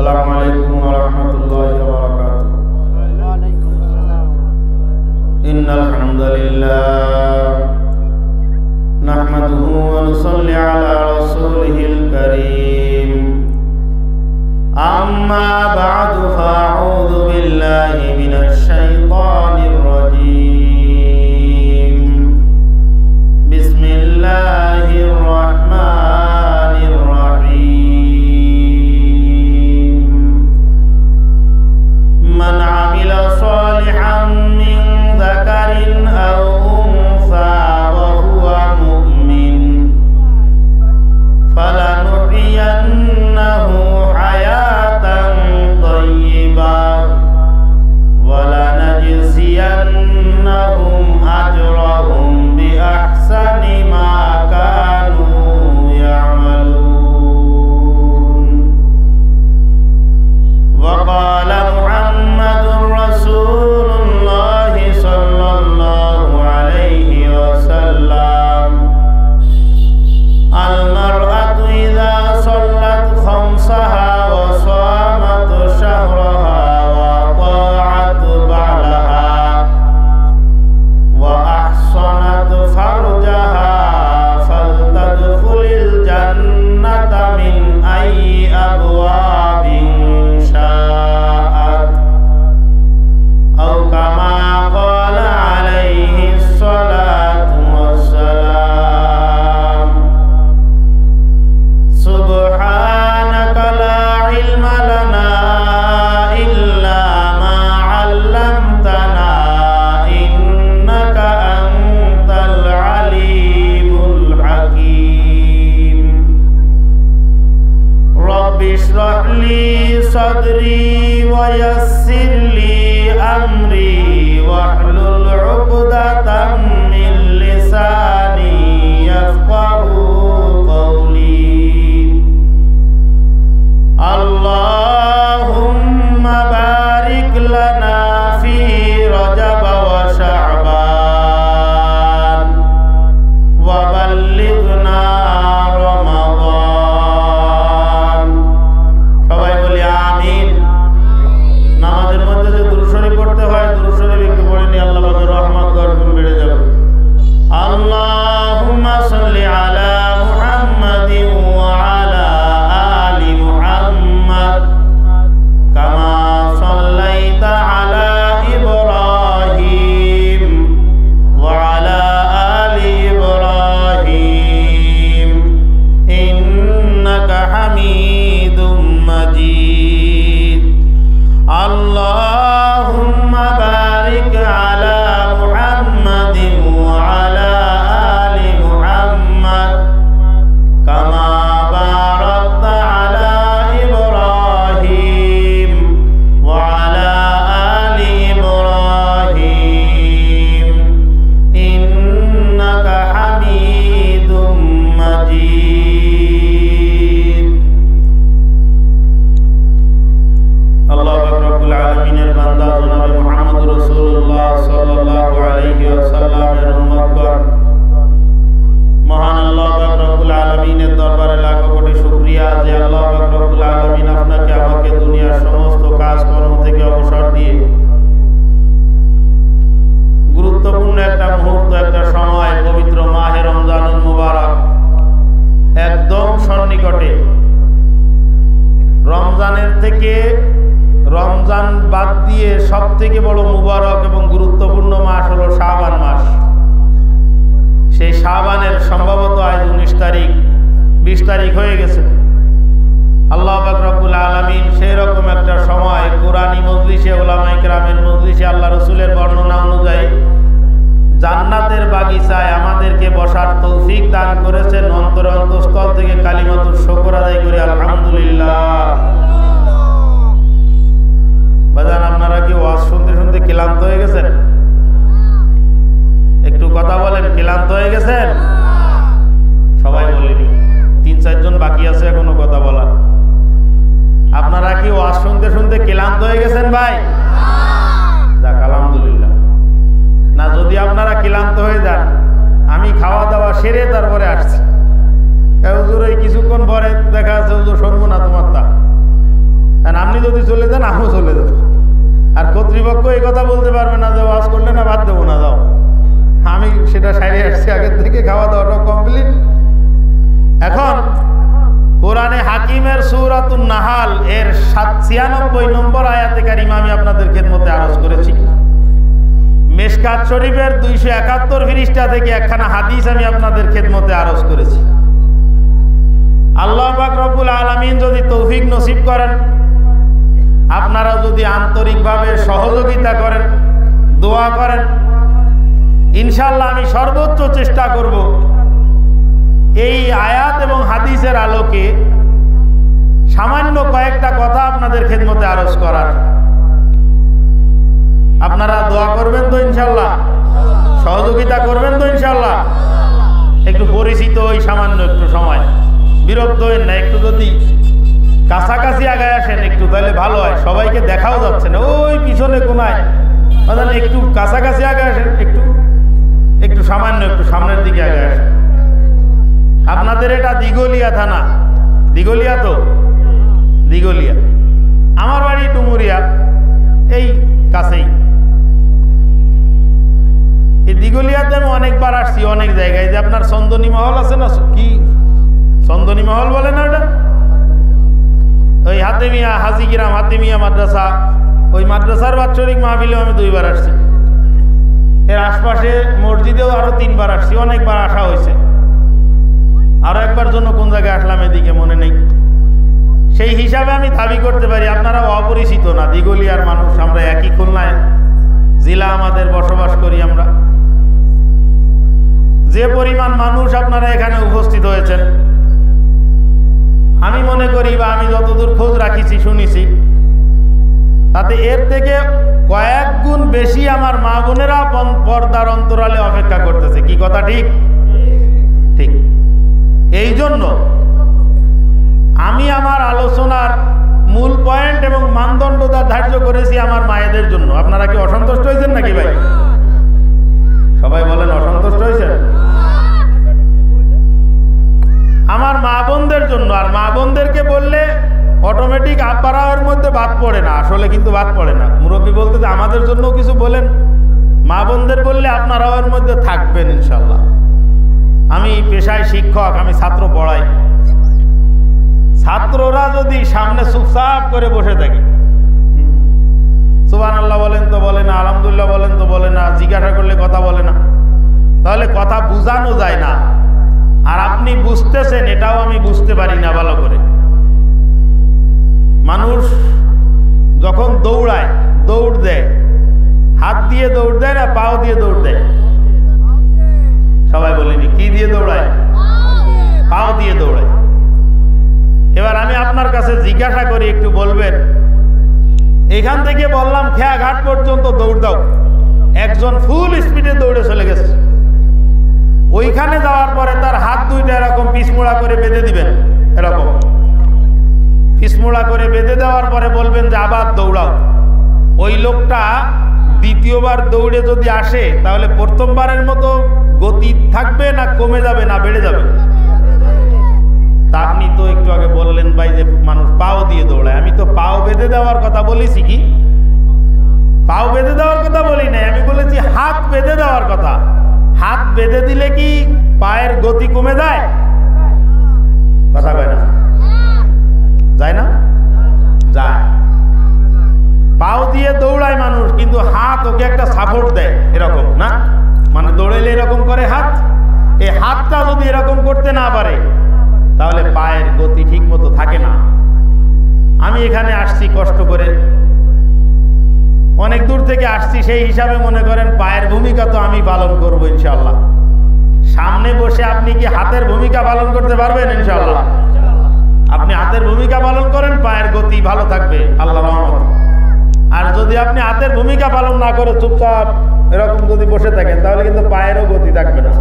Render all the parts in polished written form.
আসসালামু আলাইকুম ওয়া রাহমাতুল্লাহি ওয়া বারাকাতুহু। ইন্নাল হামদালিল্লাহ নাহমাদুহু ওয়া নুসাল্লি আলা রাসূলিহিল কারীম। আম্মা বা'দু ফাআউযু বিল্লাহি মিনাশ শাইতানির রাজীম। বিসমিল্লাহির রাহমানির রাহিম। মান আমিলা সালিহান মিন যাকারিন আও উনসা ওয়া হুয়া মুমিন ফালানুহইয়ান্নাহু হায়াতান তাইয়্যিবাহ ওয়া লানাজজিয়ান্নাহুম আজরাহুম বিআহসানি মা কানু ইয়ামালুন। ওয়া ক্বালা মুহাম্মাদুর রাসূলুল্লাহি সাল্লাল্লাহু আলাইহি ওয়াসাল্লাম আল মারআতু ইযা সাল্লাত খামসাহা ওয়া সামাত শাহরাহা ওয়া তাআত বা'লাহা ওয়া আহসানাত ফারজাহা ফালতাদখুলিল জান্নাতা মিন আইয়ি আবওয়াবিন শাআত আও কামা ক্বালা আলাইহিস সালাতু ওয়াসসালাম। সুবহানাকা লা ইলমা লানা ইল্লা মা 'আল্লামতানা ইন্নাকা আনতাল আলিমুল হাকীম। রব্বি ইশরাহ লি সাদরি ওয়া ইয়াসসির লি আমরি ওয়াহলুল 'উকদাতাম মিন লিসানি ইয়াফকাহু কওলি। আল্লাহুম্মা বারিক লানা ফি রজব ওয়া শাবান ওয়া বাল্লিগনা রমাদান। সবাই বলি আমিন। নামাজের মধ্যে যে দুরূদ শরীফ পড়তে হয়, দুরূদ শরীফ একটু পড়ে নি, আল্লাহ পাকের রহমত বরকত বেড়ে যাবে। আল্লাহুম্মা সাল্লি আলা মুহাম্মাদিন ওয়া আলা আলি মুহাম্মাদ কামা সাল্লাইতা আলা ইব্রাহিম ওয়া আলা আলি ইব্রাহিম ইন্নাকা হামিদুম মাজিদ। আল্লাহুম্মা বারিক আলা মুহাম্মাদিন ওয়া আলা আলি মুহাম্মাদ কামা বারাকতা আলা ইব্রাহিম ওয়া আলা আলি ইব্রাহিম ইন্নাকা হামিদুম মাজিদ। আল্লাহ পাক রব্বুল আলামিনের বান্দা জনাবে মুহাম্মদ রাসূলুল্লাহ সাল্লাল্লাহু আলাইহি ওয়াসাল্লামের উম্মতগণ, মহান আল্লাহ পাক রব্বুল আলামিনের দরবারে লাখো কোটি শুকরিয়া যে আল্লাহ পাক রব্বুল আলামিন আপনাকে আমাকে দুনিয়ার সমস্ত কাজকর্ম থেকে অবসর দিয়ে গুরুত্বপূর্ণ একটা মুহূর্ত, একটা সময়, পবিত্র মাহে রমজানুল মুবারক একদম সন্নিকটে। রমজানের থেকে, রমজান বাদ দিয়ে সব থেকে বড় মুবারক এবং গুরুত্বপূর্ণ মাস হলো শাবান মাস। সেই শাবানের সম্ভবত আজ 19 তারিখ, 20 তারিখ হয়ে গেছে। আল্লাহ পাক রব্বুল আলামিন সেই রকম একটা সময় কুরআনী মজলিসে, উলামায়ে কেরামের মজলিসে আল্লাহ রাসূলের বর্ণনা অনুযায়ী জান্নাতের বাগিচায় আমাদেরকে বসার তৌফিক দান করেছেন। অন্তরস্থল থেকে কালিমাতুর শুকর আদায় করি আলহামদুলিল্লাহ। বাজান, আপনারা কি ওয়াজ শুনতে শুনতে ক্লান্ত হয়ে গেছেন? একটু কথা বলেন, ক্লান্ত হয়ে গেছেন? সবাই বলেনি, 3-4 জন বাকি আছে এখনো কথা বলার। আপনারা কি ওয়াজ শুনতে শুনতে ক্লান্ত হয়ে গেছেন ভাই? যাক আলহামদুলিল্লাহ। না, যদি আপনারা ক্লান্ত হয়ে যান, আমি খাওয়া দাওয়া সেরে তারপরে আসছি। হুজুর এই কিছুক্ষণ পরে দেখা যাচ্ছে হুজুর শুনবো না তোমার তা, আপনি যদি চলে যান আমিও চলে যাব। আর কর্তৃপক্ষ এই কথা বলতে পারবে না যে ওয়াজ করলে না বাদ দেবো না, যাও। আমি সেটা সাইরে আসছি আগের থেকে, খাওয়া দাওয়াটা কমপ্লিট। এখন কোরআনে হাকিমের সূরাতুন নাহাল এর 96 নম্বর আয়াতে কারিমা আমি আপনাদের খেদমতে আরজ করেছি। মিশকাত শরীফের 271 পৃষ্ঠা থেকে একখানা হাদিস আমি আপনাদের খেদমতে আরজ করেছি। আল্লাহ পাক রব্বুল আলামিন যদি তৌফিক নসিব করেন, আপনারা যদি আন্তরিকভাবে সহযোগিতা করেন, দোয়া করেন, ইনশাআল্লাহ আমি সর্বোচ্চ চেষ্টা করব এই আয়াত এবং হাদিসের আলোকে সামান্য কয়েকটা কথা আপনাদের খেদমতে আরজ করার। আপনারা দোয়া করবেন তো ইনশাআল্লাহ, সহযোগিতা করবেন তো ইনশাআল্লাহ। একটু পরিচিত ওই সামান্য একটু সময়, বিরক্ত হবেন না, একটু যদি কাছাকাছি আগায় আসেন একটু তাহলে ভালো হয়। সবাইকে দেখাও যাচ্ছে না, ওই পিছনে কোনায়, একটু কাছাকাছি আগে আসেন, একটু সামান্য একটু সামনের দিকে আগে আসেন। আপনাদের এটা দিঘলিয়া থানা, দিঘলিয়া তো, দিঘলিয়া। আমার বাড়ি ডুমুরিয়া, এই কাছেই। এই দিঘলিয়াতে আমি অনেকবার আসছি, অনেক জায়গায়। যে আপনার চন্দনী মহল আছে না, কি চন্দনী মহল বলে না ওটা, ওই হাতেমিয়া হাজিগ্রাম হাতেমিয়া মাদ্রাসা, ওই মাদ্রাসার বাৎসরিক মাহফিলেও আমি 2 বার আসছি। এর আশপাশে মসজিদেও আরো 3 বার আসছি, অনেকবার আসা হয়েছে। আরো একবার জন্য কোন জায়গায় আসলাম এদিকে মনে নেই। সেই হিসাবে আমি দাবি করতে পারি আপনারা অপরিচিত না, দিঘলিয়ার মানুষ। আমরা একই খুলনায় জেলা, আমাদের বসবাস করি আমরা। যে পরিমাণ মানুষ আপনারা এখানে উপস্থিত হয়েছেন, আমি মনে করি বা আমি যতদূর খোঁজ রাখিছি শুনেছি, তাতে এর থেকে কয়েক গুণ বেশি আমার মা বোনেরা পর্দার অন্তরালে অপেক্ষা করতেছে। কি কথা ঠিক? ঠিক। এই জন্য আমি আমার আলোচনার মূল পয়েন্ট এবং মানদণ্ডটা ধার্য করেছি আমার মায়েদের জন্য। আপনারা কি অসন্তুষ্ট হয়েছেন নাকি ভাই? সবাই বলেন অসন্তুষ্ট হয়েছেন? আমার মা বোনদের জন্য। আর মা বোনদেরকে বললে অটোমেটিক আব্বারাওয়ের মধ্যে বাদ পড়ে না, আসলে কিন্তু বাদ পড়ে না। মুরব্বী বলতে যে আমাদের জন্য কিছু বলেন, মা বোনদের বললে আপনারাও এর মধ্যে থাকবেন ইনশাল্লাহ। আমি পেশায় শিক্ষক, আমি ছাত্র পড়াই। ছাত্ররা যদি সামনে চুপচাপ করে বসে থাকে, সুবহানাল্লাহ বলেন তো বলে না, আলহামদুলিল্লাহ বলেন তো বলে না, জিজ্ঞাসা করলে কথা বলে না, তাহলে কথা বুঝানো যায় না। আর আপনি বুঝতেছেন এটাও আমি বুঝতে পারি না ভালো করে। মানুষ যখন দৌড়ায়, দৌড় দেয়, হাত দিয়ে দৌড় দেয় না পাও দিয়ে দৌড় দেয়? সবাই বলেনি কি দিয়ে দৌড়ায়? পাও দিয়ে দৌড়ায়। এবার আমি আপনার কাছে জিজ্ঞাসা করি, একটু বলবেন, এখান থেকে বললাম খেয়াঘাট পর্যন্ত দৌড় দাও, একজন ফুল স্পিডে দৌড়ে চলে গেছে। ওইখানে যাওয়ার পরে তার হাত দুইটা এরকম পিছমোড়া করে বেঁধে দিবেন, এরকম পিছমোড়া করে বেঁধে দেওয়ার পরে বলবেন যে আবার দৌড়াও। ওই লোকটা দ্বিতীয়বার দৌড়ে যদি আসে তাহলে প্রথমবারের মতো গতি থাকবে না কমে যাবে না বেড়ে যাবে? তা আপনি তো একটু আগে বললেন ভাই যে মানুষ পাও দিয়ে দৌড়ায়। আমি তো পাও বেঁধে দেওয়ার কথা বলেছি, কি পাও বেঁধে দেওয়ার কথা বলি নাই, আমি বলেছি হাত বেঁধে দেওয়ার কথা। হাত বেঁধে দিলে কি পায়ের গতি কমে যায়? কথা কয় না? যায় না? যায়। পাও দিয়ে দৌড়ায় মানুষ, কিন্তু হাত ওকে একটা সাপোর্ট দেয়, এরকম না, মানে দৌড়াইলে এরকম করে হাত। এই হাতটা যদি এরকম করতে না পারে তাহলে পায়ের গতি ঠিক মতো থাকে না। আমি এখানে আসছি কষ্ট করে, অনেক দূর থেকে আসছি, সেই হিসাবে মনে করেন পায়ের ভূমিকা তো আমি পালন করবো ইনশাআল্লাহ। সামনে বসে আপনি কি হাতের ভূমিকা পালন করতে পারবেন? ইনশাআল্লাহ আপনি হাতের ভূমিকা পালন করেন, পায়ের গতি ভালো থাকবে আল্লাহর রহমত। আর যদি আপনি হাতের ভূমিকা পালন না করে চুপচাপ এরকম যদি বসে থাকেন তাহলে কিন্তু পায়েরও গতি থাকবে না।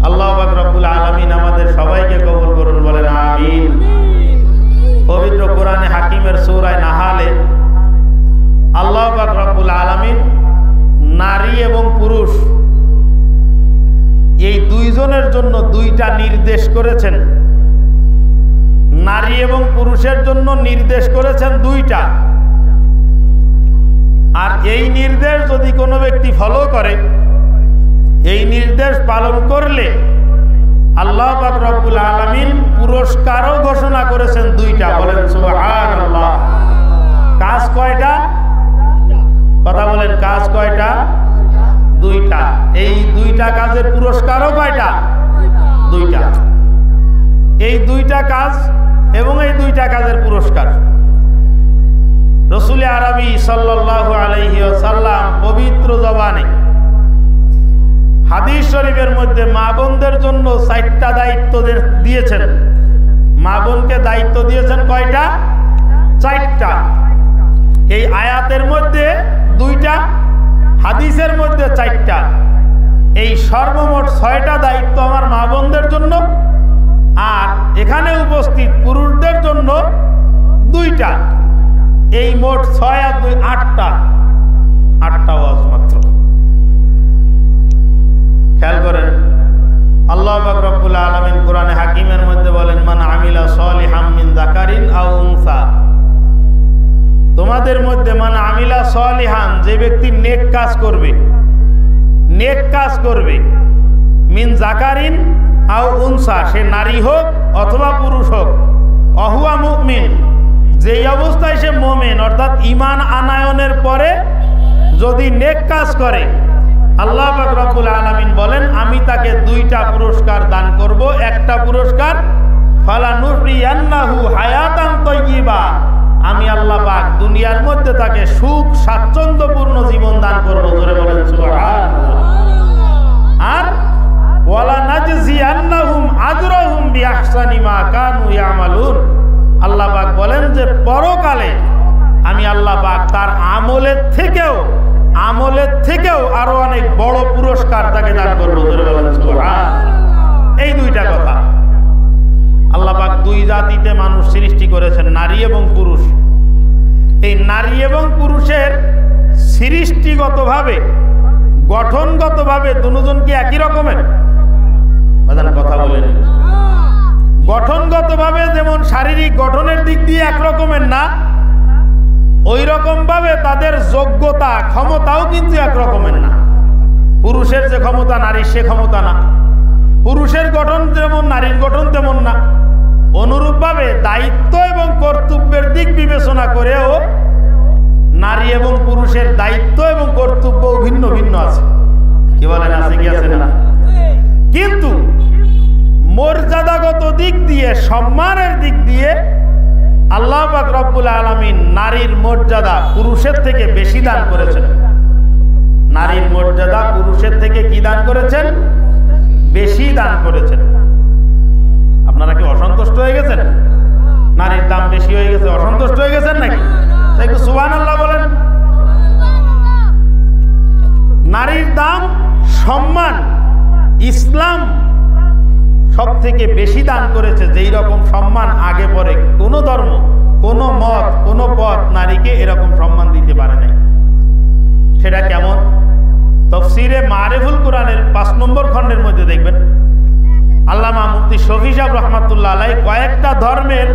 আল্লাহ পাক রব্বুল আলামিন আমাদের সবাইকে কবুল করুন, বলেন আমিন। পবিত্র কোরআনে হাকিমের সূরা নাহালে আল্লাহ পাক রব্বুল আলামিন নারী এবং পুরুষ এই দুইজনের জন্য দুইটা নির্দেশ করেছেন। নারী এবং পুরুষের জন্য নির্দেশ করেছেন দুইটা। আর এই নির্দেশ যদি কোনো ব্যক্তি ফলো করে, এই নির্দেশ পালন করলে আল্লাহ পাক রব্বুল আলামিন পুরস্কারও ঘোষণা করেছেন দুইটা। বলেন সুবহানাল্লাহ। কাজ কয়টা? কথা বলেন, কাজ কয়টা? দুইটা। এই দুইটা কাজের পুরস্কারও কয়টা? দুইটা। এই দুইটা কাজ এবং এই দুইটা কাজের পুরস্কার রাসূল আরবি সাল্লাল্লাহু আলাইহি ওয়াসাল্লাম পবিত্র জবানে হাদিস শরীফের মধ্যে মা বোনদের জন্য 4টা দায়িত্ব দিয়েছেন। মা বোনকে দায়িত্ব দিয়েছেন কয়টা? 4টা। এই আয়াতের মধ্যে 2টা, হাদিসের মধ্যে 4টা। এই সর্বমোট 6টা দায়িত্ব আমার মা বোনদের জন্য, আর এখানে উপস্থিত পুরুষদের জন্য 2টা। এই মোট 6 আর 2 8টা। 8টা ওয়াজ মাত্র। খেয়াল করেন, আল্লাহ পাক রব্বুল আলামিন কোরআনে হাকিমের মধ্যে বলেন, মান আমিলা সলিহাম মিন যাকারিন আও উনসা। তোমাদের মধ্যে মান আমিলা সলিহান, যে ব্যক্তি নেক কাজ করবে, নেক কাজ করবে, মিন যাকারিন আও উনসা, সে নারী হোক অথবা পুরুষ হোক, অহুয়া মুমিন, যেই অবস্থায় সে মুমিন, অর্থাৎ ঈমান আনায়নের পরে যদি নেক কাজ করে, আল্লাহ পাক রব্বুল আলামিন বলেন আমি তাকে 2টা পুরস্কার দান করব। একটা পুরস্কার ফালানুহইয়ান্নাহু হায়াতান তাইয়্যিবা, আমি আল্লাহ পাক দুনিয়ার মধ্যে তাকে সুখ স্বাচ্ছন্দ্যপূর্ণ জীবন দান করব। জোরে বলেন সুবহানাল্লাহ। আর ওয়ালা নাজজিয়ান্নাহুম আজরাহুম বিআহসানি মা কানু ইয়ামালুন, আল্লাহ পাক বলেন যে পরকালে আমি আল্লাহ পাক তার আমলের থেকেও আরো অনেক বড় পুরস্কার তাকে দান করবো। এই 2টা কথা। আল্লাহ পাক 2 জাতিতে মানুষ সৃষ্টি করেছেন, নারী এবং পুরুষ। এই নারী এবং পুরুষের সৃষ্টিগতভাবে, গঠনগতভাবে দুজন কি একই রকমের? কথা বলেন। গঠনগতভাবে যেমন শারীরিক গঠনের দিক দিয়ে এক রকমের না, ওই রকম ভাবে তাদের যোগ্যতা ক্ষমতাও কিন্তু এক রকমের না। পুরুষের যে ক্ষমতা নারীর সে ক্ষমতা না, পুরুষের গঠন যেমন নারীর গঠন তেমন না। অনুরূপভাবে দায়িত্ব এবং কর্তব্যের দিক বিবেচনা করেও নারী এবং পুরুষের দায়িত্ব এবং কর্তব্য ভিন্ন ভিন্ন আছে। কি বলেন, আছে কি আছে না? কিন্তু মর্যাদাগত দিক দিয়ে, সম্মানের দিক দিয়ে আল্লাহ পাক রব্বুল আলামিন নারীর মর্যাদা পুরুষের থেকে বেশি দান করেছেন। নারীর মর্যাদা পুরুষের থেকে কি দান করেছেন? বেশি দান করেছেন। আপনারা কি অসন্তুষ্ট হয়ে গেছেন? নারীর দাম বেশি হয়ে গেছে, অসন্তুষ্ট হয়ে গেছেন নাকি? একটু সুবহানাল্লাহ বলেন। নারীর দাম, সম্মান ইসলাম সব থেকে বেশি দান করেছে। যেই রকম সম্মান আগে পরে কোনো ধর্ম, কোনো মত, কোনো পথ নারীকে এরকম সম্মান দিতে পারে নাই। সেটা কেমন? তাফসীরে মারিফুল কোরআনের 5 নম্বর খণ্ডের মধ্যে দেখবেন আল্লামা মুফতি শফি সাহেব রহমাতুল্লাহ আলাইহি কয়েকটা ধর্মের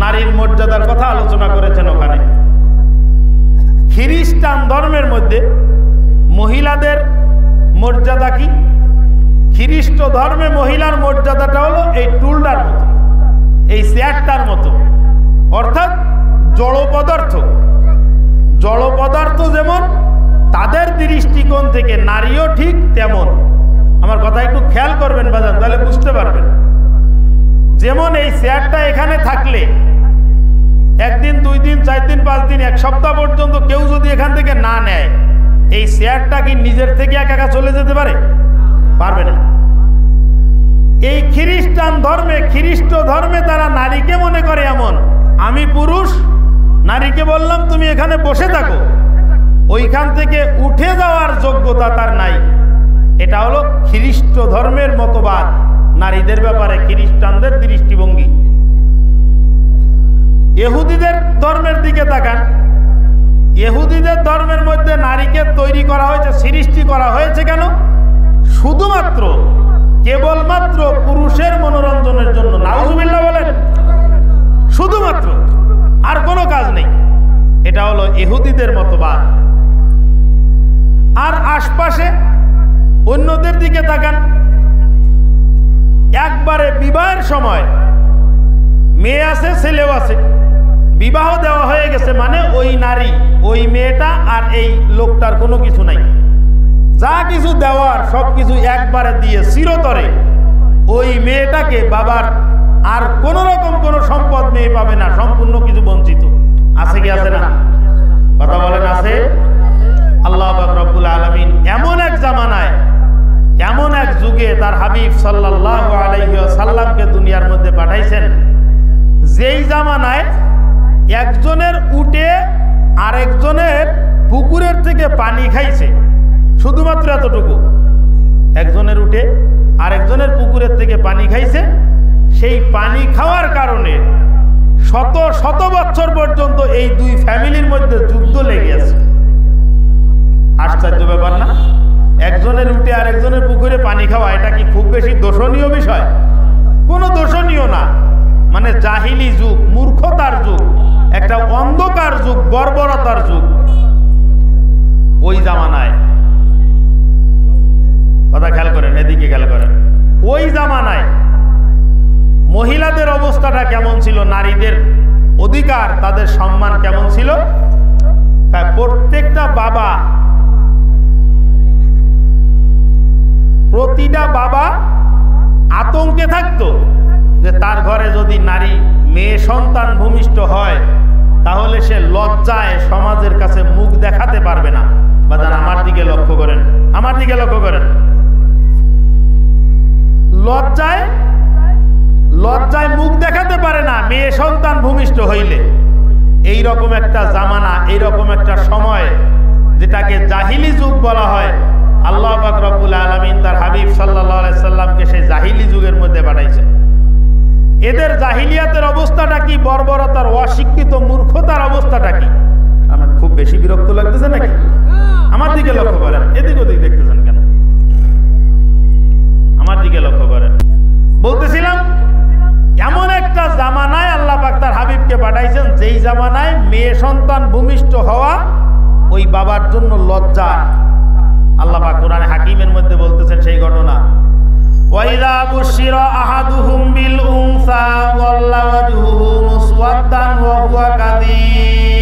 নারীর মর্যাদার কথা আলোচনা করেছেন। ওখানে খ্রিস্টান ধর্মের মধ্যে মহিলাদের মর্যাদা কি? খ্রিস্ট ধর্মে মহিলার মর্যাদাটা হলো এই টুলটার মতো, এই চেয়ারটার মতো, অর্থাৎ জড় পদার্থ। জড় পদার্থ যেমন, তাদের দৃষ্টিকোণ থেকে নারীও ঠিক তেমন। আমার কথা একটু খেয়াল করবেন বাজান, তাহলে বুঝতে পারবেন। যেমন এই চেয়ারটা এখানে থাকলে 1 দিন 2 দিন 4 দিন 5 দিন 1 সপ্তাহ পর্যন্ত কেউ যদি এখান থেকে না নেয়, এই চেয়ারটা কি নিজের থেকে একা একা চলে যেতে পারে? পারবে না। এই খ্রিস্টান ধর্মে, খ্রিস্ট ধর্মে তারা নারীকে মনে করে এমন, আমি পুরুষ, নারীকে বললাম তুমি এখানে বসে থাকো, ওইখান থেকে উঠে যাওয়ার যোগ্যতা তার নাই। এটা হলো খ্রিস্ট ধর্মের মতবাদ নারীদের ব্যাপারে, খ্রিস্টানদের দৃষ্টিভঙ্গি। ইহুদিদের ধর্মের দিকে তাকান, ইহুদিদের ধর্মের মধ্যে নারীকে তৈরি করা হয়েছে, সৃষ্টি করা হয়েছে কেন? শুধুমাত্র, কেবলমাত্র পুরুষের মনোরঞ্জনের জন্য। নাউজুবিল্লাহ বলেন। শুধুমাত্র, আর কোনো কাজ নেই। এটা হলো ইহুদিদের মতবাদ। আর আশপাশে অন্যদের দিকে তাকান, একবারে বিবাহের সময় মেয়ে আছে ছেলেও আছে, বিবাহ দেওয়া হয়ে গেছে, মানে ওই নারী ওই মেয়েটা আর এই লোকটার কোনো কিছু নাই, যা কিছু দেওয়ার সব কিছু একবারে দিয়ে চিরতরে ওই মেয়েটাকে বাবার আর কোন রকম কোনো সম্পদ মেয়ে পাবে না, সম্পূর্ণ কিছু বঞ্চিত। আছে কি আছে না? কথা বলেন আছে? আল্লাহ পাক রব্বুল আলামিন এমন এক জামানায়, এমন এক যুগে তার হাবিব সাল্লাল্লাহু আলাইহি ওয়াসাল্লামকে দুনিয়ার মধ্যে পাঠাইছেন, যেই জামানায় একজনের উটে আরেকজনের পুকুরের থেকে পানি খাইছে, শুধুমাত্র এতটুকু, একজনের উটে আরেকজনের পুকুরের থেকে পানি খাইছে। সেই পানি খাওয়ার কারণে শত শত বছর পর্যন্ত এই দুই ফ্যামিলির মধ্যে যুদ্ধ লেগে আছে। আশ্চর্য ব্যাপার না? একজনের উটে আরেকজনের পুকুরে পানি খাওয়া, এটা কি খুব বেশি দোষণীয় বিষয়? কোনো দোষণীয় না, মানে জাহিলি যুগ, মূর্খতার যুগ, একটা অন্ধকার যুগ, বর্বরতার যুগ ওই জামানায়। কথা খেয়াল করেন, এদিকে খেয়াল করেন। ওই জামানায় মহিলাদের অবস্থাটা কেমন ছিল, নারীদের অধিকার, তাদের সম্মান কেমন ছিল? প্রত্যেকটা বাবা, প্রতিটা বাবা আতঙ্কে থাকতো যে তার ঘরে যদি নারী মেয়ে সন্তান ভূমিষ্ঠ হয় তাহলে সে লজ্জায় সমাজের কাছে মুখ দেখাতে পারবে না। বাজান আমার দিকে লক্ষ্য করেন, আমার দিকে লক্ষ্য করেন। লজ্জায় মুখ দেখাতে পারে না মেয়ে সন্তান ভূমিষ্ঠ হইলে। এই রকম একটা জামানা, এই রকম একটা সময়, যেটাকে জাহিলি যুগ বলা হয়, আল্লাহ পাক রব্বুল আলামিন তার হাবিব সাল্লাল্লাহু আলাইহি সাল্লামকে সেই জাহিলি যুগের মধ্যে পাঠাইছেন। এদের জাহিলিয়াতের অবস্থাটা কি, বর্বরতার, অশিক্ষিত, মূর্খতার অবস্থাটা কি? আমার খুব বেশি বিরক্ত লাগতেছে নাকি? আমার দিকে লক্ষ্য করেন, এদিক ওদিক দেখতেছেন কেন? আমার দিকে লক্ষ্য করেন। বলতেছিলাম, এমন একটা জামানায় আল্লাহ পাক তার হাবিবকে পাঠাইছেন, যেই জামানায় মেয়ে সন্তান ভূমিষ্ঠ হওয়া ওই বাবার জন্য লজ্জা। আল্লাহ পাক কোরআনে হাকিমের মধ্যে বলতেছেন সেই ঘটনা, ওয়াইযা বুশিরা আহাদুহুম বিল উনসা ওয়াল্লা ওয়াজহুহু মুসওয়াদ্দান ওয়া হুয়া কাযীম।